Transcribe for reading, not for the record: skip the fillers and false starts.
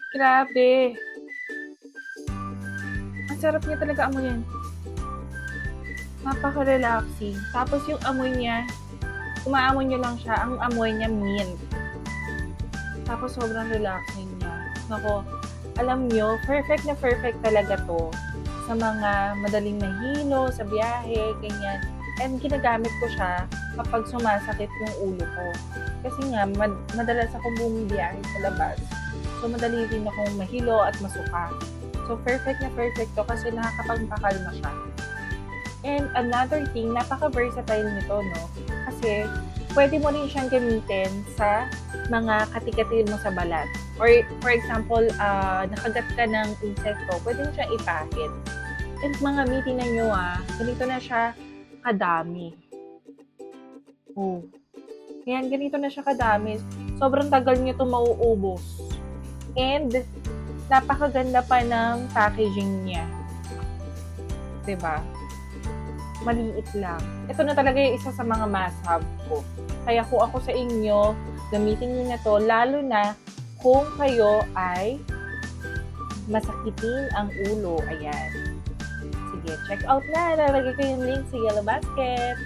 Grabe. Ang sarap niya talaga amuyin. Napaka-relaxing. Tapos yung amoy niya, umaamoy niyo lang siya, ang amoy niya mint. Tapos sobrang relaxing niya. Nako, alam niyo, perfect na perfect talaga to sa mga madaling mahilo, sa biyahe, ganyan. And ginagamit ko siya kapag sumasakit yung ulo ko. Kasi nga, madalas akong bumibiyahe sa labas. So, madali din akong mahilo at masuka. So, perfect na perfect to kasi nakakapagpakalma siya. And another thing, napaka-versatile nito, no? Kasi, pwede mo rin siyang gamitin sa mga katikatil mo sa balat. Or, for example, nakagat ka ng insekto, pwede mo siyang ipahid. And mga meeting na nyo, ganito na siya kadami. Oh. Yan, ganito na siya kadami. Sobrang tagal nyo ito mauubos. And, napakaganda pa ng packaging niya. Diba? Maliit lang. Ito na talaga yung isa sa mga must-have ko. Kaya kung ako sa inyo, gamitin niyo na to, lalo na kung kayo ay masakitin ang ulo. Ayan. Sige, check out na. Lalagay ko yung link sa Yellow Basket.